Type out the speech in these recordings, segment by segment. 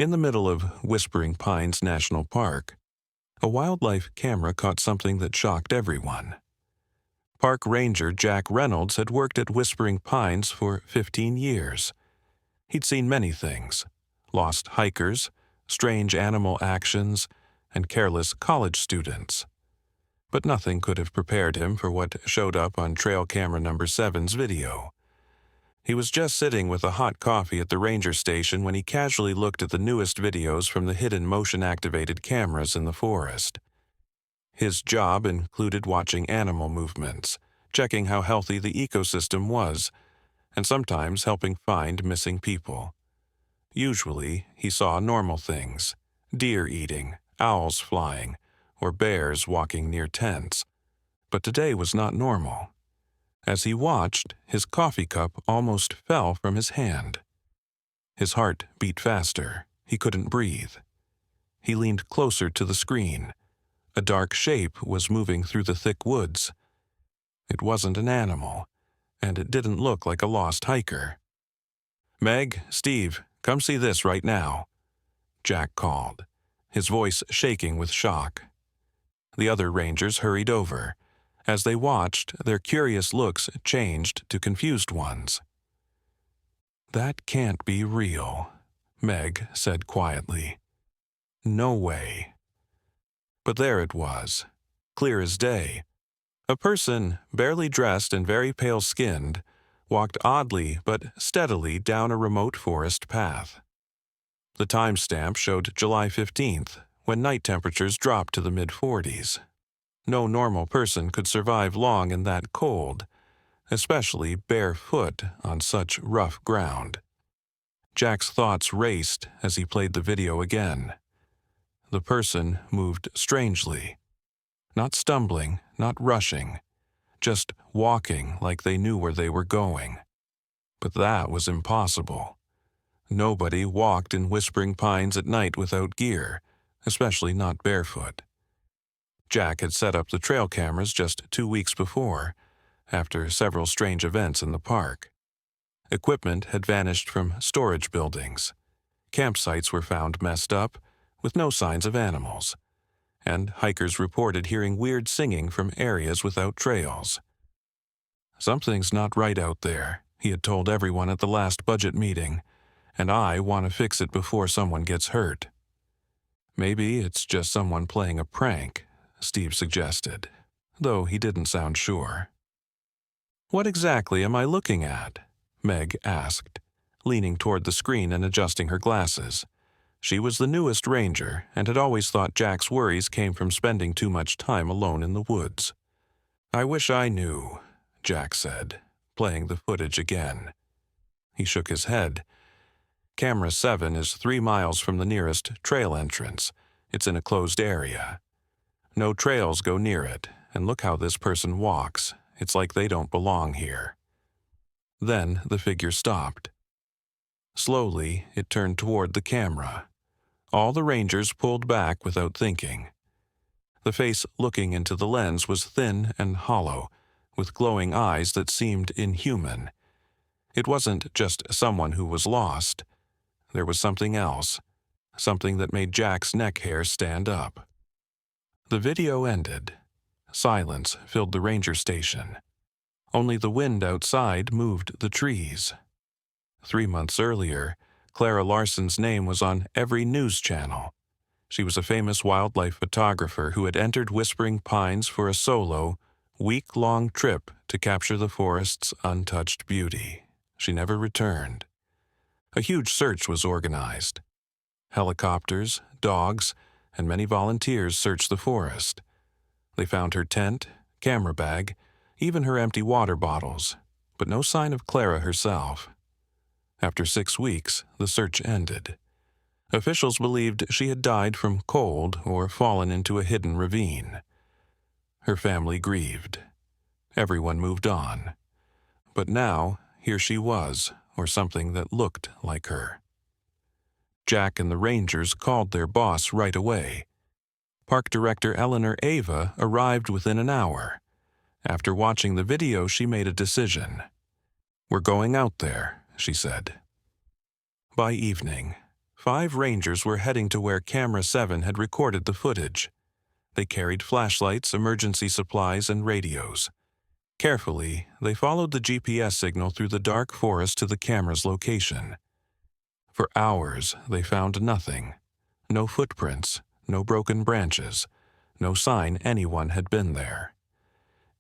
In the middle of Whispering Pines National Park, a wildlife camera caught something that shocked everyone. Park Ranger Jack Reynolds had worked at Whispering Pines for 15 years. He'd seen many things: lost hikers, strange animal actions, and careless college students. But nothing could have prepared him for what showed up on trail camera number 7's video. He was just sitting with a hot coffee at the ranger station when he casually looked at the newest videos from the hidden motion-activated cameras in the forest. His job included watching animal movements, checking how healthy the ecosystem was, and sometimes helping find missing people. Usually, he saw normal things: deer eating, owls flying, or bears walking near tents. But today was not normal. As he watched, his coffee cup almost fell from his hand. His heart beat faster. He couldn't breathe. He leaned closer to the screen. A dark shape was moving through the thick woods. It wasn't an animal, and it didn't look like a lost hiker. "Meg, Steve, come see this right now," Jack called, his voice shaking with shock. The other rangers hurried over. As they watched, their curious looks changed to confused ones. "That can't be real," Meg said quietly. "No way." But there it was, clear as day. A person, barely dressed and very pale-skinned, walked oddly but steadily down a remote forest path. The timestamp showed July 15th, when night temperatures dropped to the mid-40s. No normal person could survive long in that cold, especially barefoot on such rough ground. Jack's thoughts raced as he played the video again. The person moved strangely. Not stumbling, not rushing, just walking like they knew where they were going. But that was impossible. Nobody walked in Whispering Pines at night without gear, especially not barefoot. Jack had set up the trail cameras just 2 weeks before, after several strange events in the park. Equipment had vanished from storage buildings. Campsites were found messed up, with no signs of animals, and hikers reported hearing weird singing from areas without trails. "Something's not right out there," he had told everyone at the last budget meeting, "and I want to fix it before someone gets hurt." "Maybe it's just someone playing a prank," Steve suggested, though he didn't sound sure. "What exactly am I looking at?" Meg asked, leaning toward the screen and adjusting her glasses. She was the newest ranger and had always thought Jack's worries came from spending too much time alone in the woods. "I wish I knew," Jack said, playing the footage again. He shook his head. "Camera 7 is 3 miles from the nearest trail entrance. It's in a closed area. No trails go near it, and look how this person walks. It's like they don't belong here." Then the figure stopped. Slowly, it turned toward the camera. All the rangers pulled back without thinking. The face looking into the lens was thin and hollow, with glowing eyes that seemed inhuman. It wasn't just someone who was lost. There was something else, something that made Jack's neck hair stand up. The video ended. Silence filled the ranger station. Only the wind outside moved the trees. 3 months earlier, Clara Larson's name was on every news channel. She was a famous wildlife photographer who had entered Whispering Pines for a solo, week-long trip to capture the forest's untouched beauty. She never returned. A huge search was organized. Helicopters, dogs, and many volunteers searched the forest. They found her tent, camera bag, even her empty water bottles, but no sign of Clara herself. After 6 weeks, the search ended. Officials believed she had died from cold or fallen into a hidden ravine. Her family grieved. Everyone moved on. But now, here she was, or something that looked like her. Jack and the rangers called their boss right away. Park Director Eleanor Ava arrived within an hour. After watching the video, she made a decision. "We're going out there," she said. By evening, 5 rangers were heading to where Camera 7 had recorded the footage. They carried flashlights, emergency supplies, and radios. Carefully, they followed the GPS signal through the dark forest to the camera's location. For hours, they found nothing. No footprints, no broken branches, no sign anyone had been there.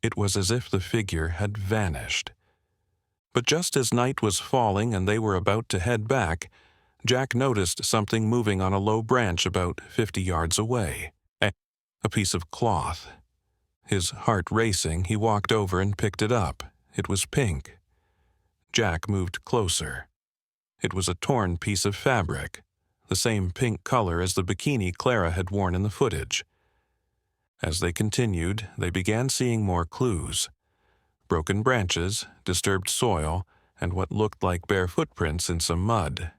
It was as if the figure had vanished. But just as night was falling and they were about to head back, Jack noticed something moving on a low branch about 50 yards away. A piece of cloth. His heart racing, he walked over and picked it up. It was pink. Jack moved closer. It was a torn piece of fabric, the same pink color as the bikini Clara had worn in the footage. As they continued, they began seeing more clues. Broken branches, disturbed soil, and what looked like bare footprints in some mud.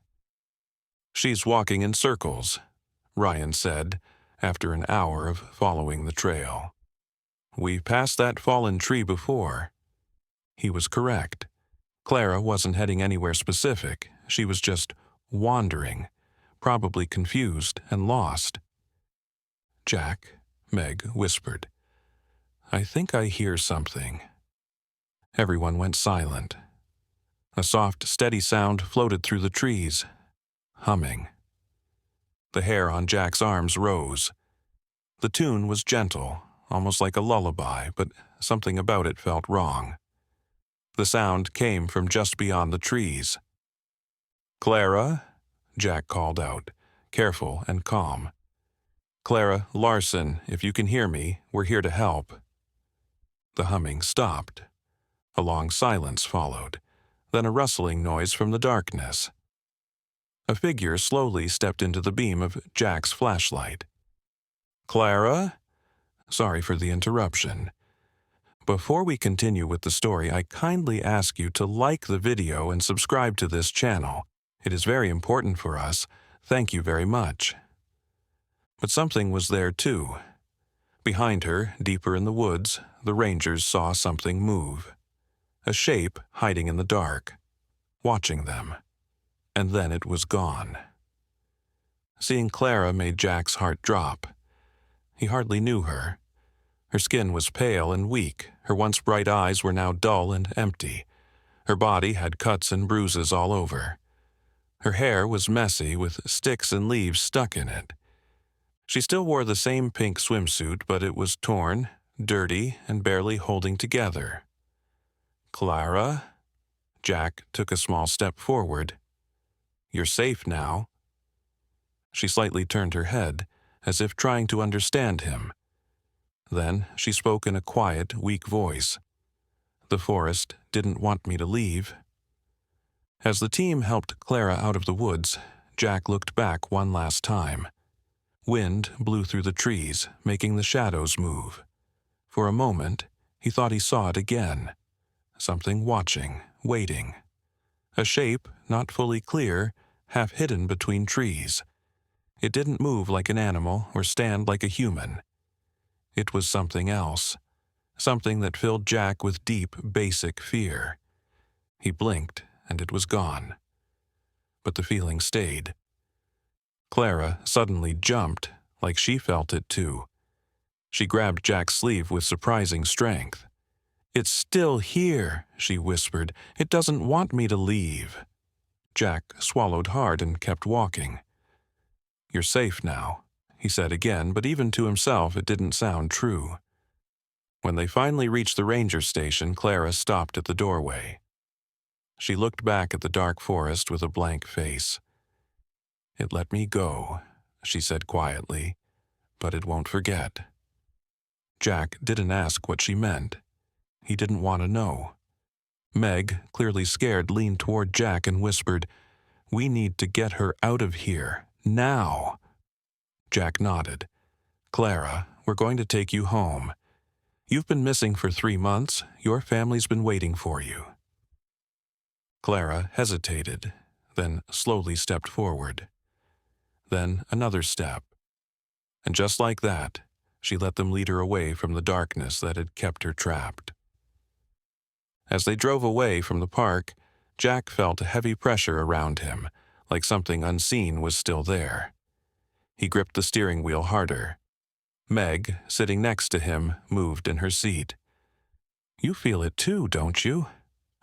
"She's walking in circles," Ryan said, after an hour of following the trail. "We passed that fallen tree before." He was correct. Clara wasn't heading anywhere specific. She was just wandering, probably confused and lost. "Jack," Meg whispered, "I think I hear something." Everyone went silent. A soft, steady sound floated through the trees. Humming. The hair on Jack's arms rose. The tune was gentle, almost like a lullaby, but something about it felt wrong. The sound came from just beyond the trees. "Clara?" Jack called out, careful and calm. "Clara Larson, if you can hear me, we're here to help." The humming stopped. A long silence followed, then a rustling noise from the darkness. A figure slowly stepped into the beam of Jack's flashlight. "Clara?" Sorry for the interruption. Before we continue with the story, I kindly ask you to like the video and subscribe to this channel. It is very important for us. Thank you very much. But something was there too. Behind her, deeper in the woods, the rangers saw something move. A shape hiding in the dark, watching them. And then it was gone. Seeing Clara made Jack's heart drop. He hardly knew her. Her skin was pale and weak. Her once bright eyes were now dull and empty. Her body had cuts and bruises all over. Her hair was messy with sticks and leaves stuck in it. She still wore the same pink swimsuit, but it was torn, dirty, and barely holding together. "Clara?" Jack took a small step forward. "You're safe now." She slightly turned her head, as if trying to understand him. Then she spoke in a quiet, weak voice. "The forest didn't want me to leave." As the team helped Clara out of the woods, Jack looked back one last time. Wind blew through the trees, making the shadows move. For a moment, he thought he saw it again. Something watching, waiting. A shape, not fully clear, half hidden between trees. It didn't move like an animal or stand like a human. It was something else, something that filled Jack with deep, basic fear. He blinked, and it was gone. But the feeling stayed. Clara suddenly jumped, like she felt it too. She grabbed Jack's sleeve with surprising strength. "It's still here," she whispered. "It doesn't want me to leave." Jack swallowed hard and kept walking. "You're safe now," he said again, but even to himself it didn't sound true. When they finally reached the ranger station, Clara stopped at the doorway. She looked back at the dark forest with a blank face. "It let me go," she said quietly, "but it won't forget." Jack didn't ask what she meant. He didn't want to know. Meg, clearly scared, leaned toward Jack and whispered, "We need to get her out of here, now." Jack nodded. "Clara, we're going to take you home. You've been missing for 3 months. Your family's been waiting for you." Clara hesitated, then slowly stepped forward. Then another step. And just like that, she let them lead her away from the darkness that had kept her trapped. As they drove away from the park, Jack felt a heavy pressure around him, like something unseen was still there. He gripped the steering wheel harder. Meg, sitting next to him, moved in her seat. "You feel it too, don't you?"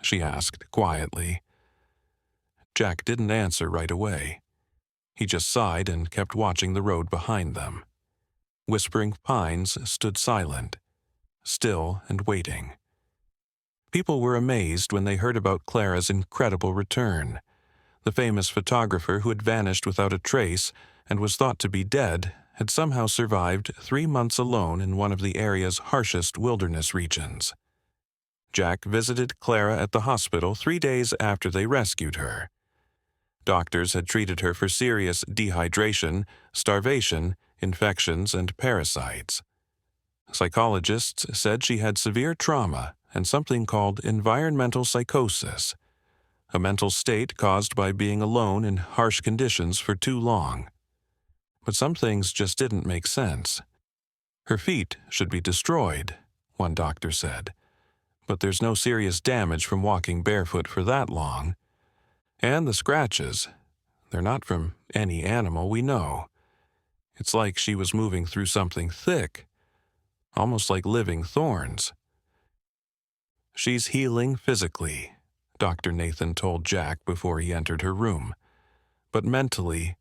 she asked quietly. Jack didn't answer right away. He just sighed and kept watching the road behind them. Whispering Pines stood silent, still and waiting. People were amazed when they heard about Clara's incredible return. The famous photographer who had vanished without a trace and was thought to be dead had somehow survived 3 months alone in one of the area's harshest wilderness regions. Jack visited Clara at the hospital 3 days after they rescued her. Doctors had treated her for serious dehydration, starvation, infections, and parasites. Psychologists said she had severe trauma and something called environmental psychosis, a mental state caused by being alone in harsh conditions for too long. But some things just didn't make sense. Her feet should be destroyed, one doctor said, but there's no serious damage from walking barefoot for that long. And the scratches, they're not from any animal we know. It's like she was moving through something thick, almost like living thorns. "She's healing physically," Dr. Nathan told Jack before he entered her room. "But mentally,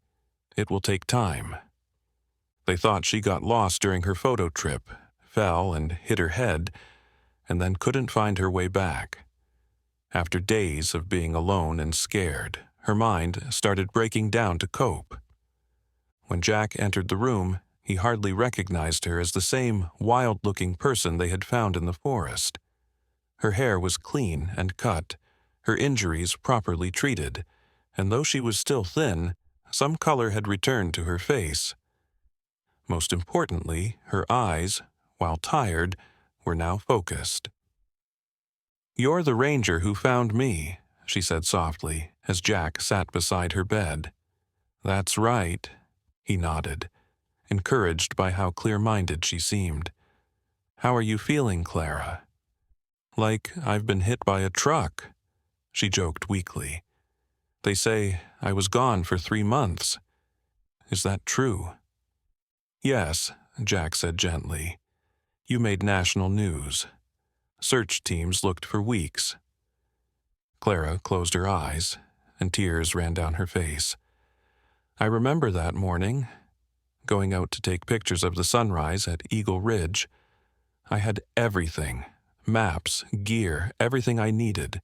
it will take time." They thought she got lost during her photo trip, fell and hit her head, and then couldn't find her way back. After days of being alone and scared, her mind started breaking down to cope. When Jack entered the room, he hardly recognized her as the same wild-looking person they had found in the forest. Her hair was clean and cut, her injuries properly treated, and though she was still thin, some color had returned to her face. Most importantly, her eyes, while tired, were now focused. "You're the ranger who found me," she said softly, as Jack sat beside her bed. "That's right," he nodded, encouraged by how clear-minded she seemed. "How are you feeling, Clara?" "Like I've been hit by a truck," she joked weakly. "They say I was gone for 3 months. Is that true?" "Yes," Jack said gently. "You made national news. Search teams looked for weeks." Clara closed her eyes, and tears ran down her face. "I remember that morning, going out to take pictures of the sunrise at Eagle Ridge. I had everything, maps, gear, everything I needed.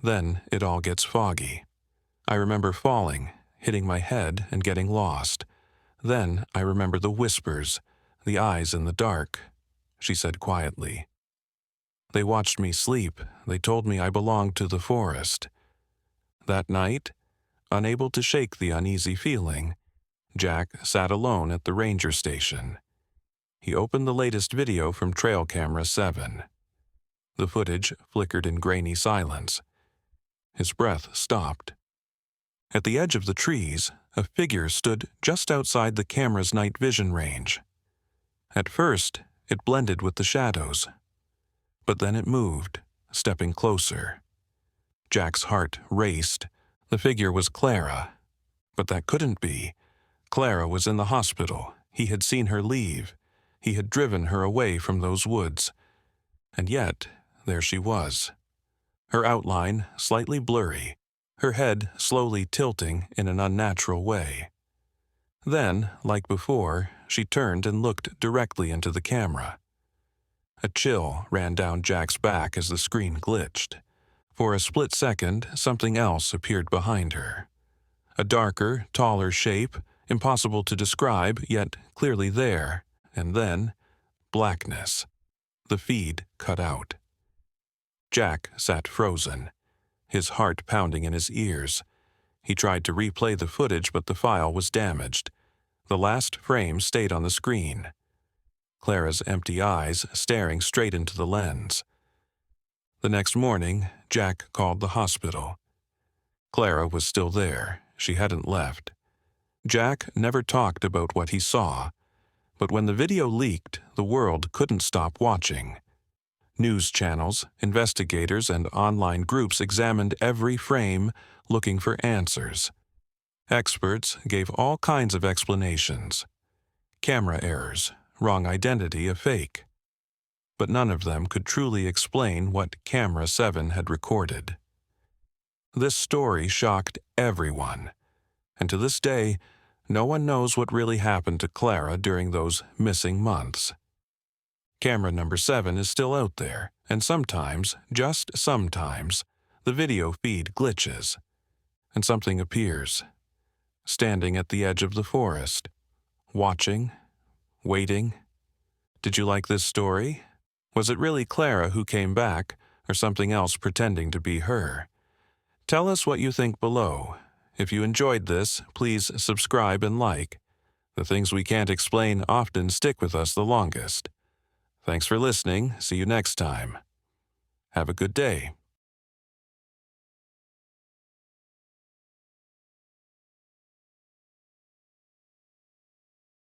Then it all gets foggy. I remember falling, hitting my head, and getting lost. Then I remember the whispers, the eyes in the dark," she said quietly. "They watched me sleep. They told me I belonged to the forest." That night, unable to shake the uneasy feeling, Jack sat alone at the ranger station. He opened the latest video from Trail Camera 7. The footage flickered in grainy silence. His breath stopped. At the edge of the trees, a figure stood just outside the camera's night vision range. At first, it blended with the shadows. But then it moved, stepping closer. Jack's heart raced. The figure was Clara. But that couldn't be. Clara was in the hospital. He had seen her leave. He had driven her away from those woods. And yet, there she was. Her outline slightly blurry, her head slowly tilting in an unnatural way. Then, like before, she turned and looked directly into the camera. A chill ran down Jack's back as the screen glitched. For a split second, something else appeared behind her. A darker, taller shape, impossible to describe, yet clearly there, and then blackness. The feed cut out. Jack sat frozen, his heart pounding in his ears. He tried to replay the footage, but the file was damaged. The last frame stayed on the screen. Clara's empty eyes staring straight into the lens. The next morning, Jack called the hospital. Clara was still there. She hadn't left. Jack never talked about what he saw, but when the video leaked, the world couldn't stop watching. News channels, investigators, and online groups examined every frame, looking for answers. Experts gave all kinds of explanations. Camera errors, wrong identity of fake. But none of them could truly explain what Camera 7 had recorded. This story shocked everyone, and to this day, no one knows what really happened to Clara during those missing months. Camera number 7 is still out there, and sometimes, just sometimes, the video feed glitches, and something appears, standing at the edge of the forest, watching, waiting. Did you like this story? Was it really Clara who came back, or something else pretending to be her? Tell us what you think below. If you enjoyed this, please subscribe and like. The things we can't explain often stick with us the longest. Thanks for listening. See you next time. Have a good day.